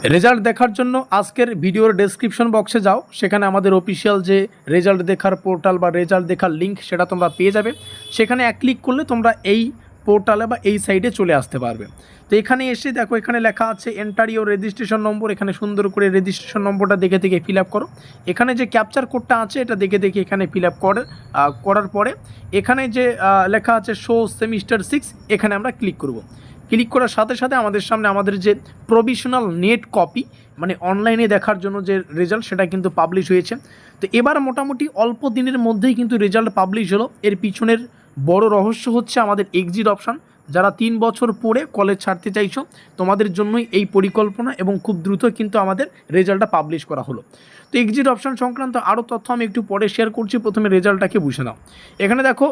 Result দেখার জন্য আজকের ভিডিওর ডেসক্রিপশন বক্সে যাও, সেখানে আমাদের অফিসিয়াল যে রেজাল্ট দেখার পোর্টাল বা রেজাল্ট দেখার লিঙ্ক সেটা তোমরা পেয়ে যাবে। সেখানে এক ক্লিক করলে তোমরা এই পোর্টালে বা এই সাইডে চলে আসতে পারবে। তো এখানে এসে দেখো, এখানে লেখা আছে এন্টার ইউর রেজিস্ট্রেশন নম্বর। এখানে সুন্দর করে রেজিস্ট্রেশন নম্বরটা দেখে দেখে ফিল আপ করো। এখানে যে ক্যাপচার কোডটা আছে এটা দেখে দেখে এখানে ফিল আপ করার পরে এখানে যে লেখা আছে শো সেমিস্টার 6, এখানে আমরা ক্লিক করব। ক্লিক করার সাথে সাথে আমাদের সামনে আমাদের যে প্রভিশনাল নেট কপি মানে অনলাইনে দেখার জন্য যে রেজাল্ট সেটা কিন্তু পাবলিশ হয়েছে। তো এবার মোটামুটি অল্প দিনের মধ্যেই কিন্তু রেজাল্ট পাবলিশ হলো। এর পিছনের বড় রহস্য হচ্ছে আমাদের এক্সিট অপশান। যারা 3 বছর পরে কলেজ ছাড়তে চাইছো তোমাদের জন্যই এই পরিকল্পনা, এবং খুব দ্রুত কিন্তু আমাদের রেজাল্টটা পাবলিশ করা হলো। তো এক্সিট অপশান সংক্রান্ত আরও তথ্য আমি একটু পরে শেয়ার করছি, প্রথমে রেজাল্টটাকে বুঝে নাও। এখানে দেখো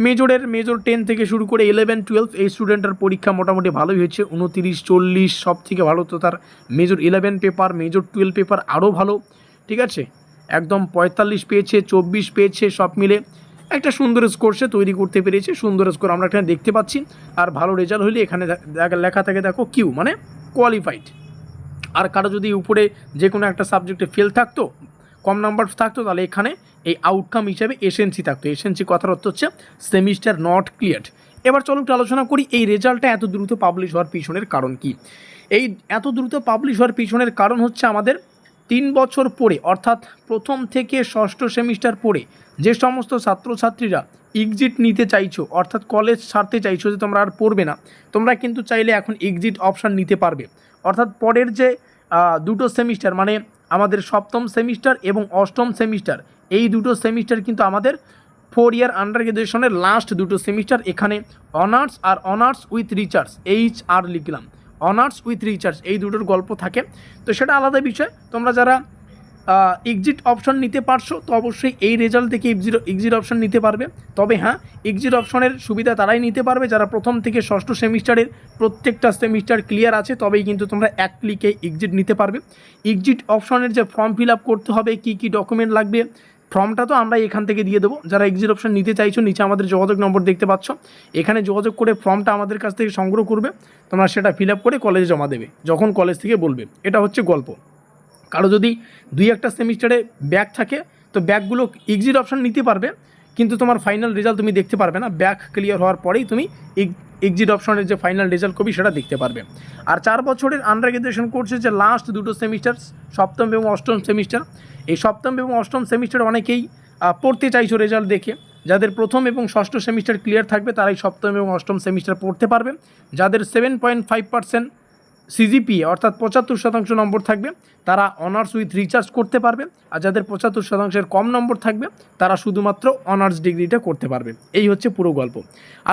মেজর 10 থেকে শুরু করে 11, 12 এই স্টুডেন্টের পরীক্ষা মোটামুটি ভালোই হয়েছে। 29, 40 সব থেকে ভালো তো তার মেজর 11 পেপার, মেজর 12 পেপার আরও ভালো, ঠিক আছে। একদম 45 পেয়েছে, 24 পেয়েছে, সব মিলে একটা সুন্দর স্কোর সে তৈরি করতে পেরেছে। সুন্দর স্কোর আমরা এখানে দেখতে পাচ্ছি। আর ভালো রেজাল্ট হলে এখানে লেখা থাকে দেখো কিউ মানে কোয়ালিফাইড। আর কারো যদি উপরে যে কোনো একটা সাবজেক্টে ফেল থাকতো, কম নাম্বার থাকতো, তাহলে এখানে এই আউটকাম হিসেবে এসএনসি থাকতো। এসএনসি কথার অর্থ হচ্ছে সেমিস্টার নট ক্লিয়ার্ড। এবার চলো একটু আলোচনা করি এই রেজাল্টটা এত দ্রুত পাবলিশ হওয়ার পিছনের কারণ কি। এই এত দ্রুত পাবলিশ হওয়ার পিছনের কারণ হচ্ছে আমাদের 3 বছর পরে, অর্থাৎ প্রথম থেকে ষষ্ঠ সেমিস্টার পরে যে সমস্ত ছাত্রছাত্রীরা এক্সিট নিতে চাইছো, অর্থাৎ কলেজ ছাড়তে চাইছো যে তোমরা আর পড়বে না, তোমরা কিন্তু চাইলে এখন এক্সিট অপশান নিতে পারবে। অর্থাৎ পরের যে দুটো সেমিস্টার মানে আমাদের সপ্তম সেমিস্টার এবং অষ্টম সেমিস্টার, এই দুটো সেমিস্টার কিন্তু আমাদের 4 ইয়ার আন্ডার গ্র্যাজুয়েশনের লাস্ট দুটো সেমিস্টার। এখানে অনার্স আর অনার্স উইথ রিসার্চ, HR লিখলাম, অনার্স উইথ রিসার্চ, এই দুটোর গল্প থাকে। তো সেটা আলাদা বিষয়। তোমরা যারা এক্সিট অপশন নিতে পারছো তো অবশ্যই এই রেজাল্ট থেকে এক্সিট অপশন নিতে পারবে। তবে হ্যাঁ, এক্সিট অপশনের সুবিধা তারাই নিতে পারবে যারা প্রথম থেকে ষষ্ঠ সেমিস্টারের প্রত্যেকটা সেমিস্টার ক্লিয়ার আছে, তবেই কিন্তু তোমরা এক ক্লিকে এক্সিট নিতে পারবে। এক্সিট অপশনের যে ফর্ম ফিল আপ করতে হবে, কী কী ডকুমেন্ট লাগবে, ফর্মটা তো আমরা এখান থেকে দিয়ে দেবো। যারা এক্সিট অপশন নিতে চাইছো নিচে আমাদের যোগাযোগ নম্বর দেখতে পাচ্ছ, এখানে যোগাযোগ করে ফর্মটা আমাদের কাছ থেকে সংগ্রহ করবে। তোমরা সেটা ফিল আপ করে কলেজে জমা দেবে যখন কলেজ থেকে বলবে। এটা হচ্ছে গল্প। কারো যদি 2-1টা সেমিস্টারে ব্যাক থাকে তো ব্যাকগুলো এক্সিট অপশান নিতে পারবে, কিন্তু তোমার ফাইনাল রেজাল্ট তুমি দেখতে পারবে না। ব্যাক ক্লিয়ার হওয়ার পরেই তুমি এক্সিট অপশনের যে ফাইনাল রেজাল্ট কবি সেটা দেখতে পারবে। আর 4 বছরের আন্ডার গ্র্যাজুয়েশন কোর্সের যে লাস্ট দুটো সেমিস্টার, সপ্তম এবং অষ্টম সেমিস্টার, এই সপ্তম এবং অষ্টম সেমিস্টার অনেকেই পড়তে চাইছো রেজাল্ট দেখে। যাদের প্রথম এবং ষষ্ঠ সেমিস্টার ক্লিয়ার থাকবে তারাই সপ্তম এবং অষ্টম সেমিস্টার পড়তে পারবে। যাদের 7.5% সিজিপিএ অর্থাৎ 75% নম্বর থাকবে তারা অনার্স উইথ রিসার্চ করতে পারবে। আর যাদের 75%-এর কম নম্বর থাকবে তারা শুধুমাত্র অনার্স ডিগ্রিটা করতে পারবে। এই হচ্ছে পুরো গল্প।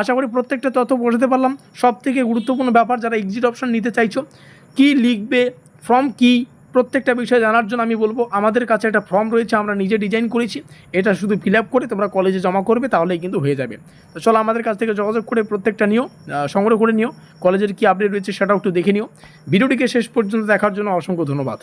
আশা করি প্রত্যেকটা তথ্য বোঝাতে পারলাম। সবথেকে গুরুত্বপূর্ণ ব্যাপার, যারা এক্সিট অপশন নিতে চাইছো, কী লিখবে, ফর্ম কী, প্রত্যেকটা বিষয় জানার জন্য আমি বলবো আমাদের কাছে একটা ফর্ম রয়েছে, আমরা নিজে ডিজাইন করেছি। এটা শুধু ফিল আপ করে তোমরা কলেজে জমা করবে, তাহলেই কিন্তু হয়ে যাবে। তো চলো আমাদের কাছ থেকে যোগাযোগ করে প্রত্যেকটা নিও, সংগ্রহ করে নিও। কলেজের কী আপডেট রয়েছে সেটাও একটু দেখে নিও। ভিডিওটিকে শেষ পর্যন্ত দেখার জন্য অসংখ্য ধন্যবাদ।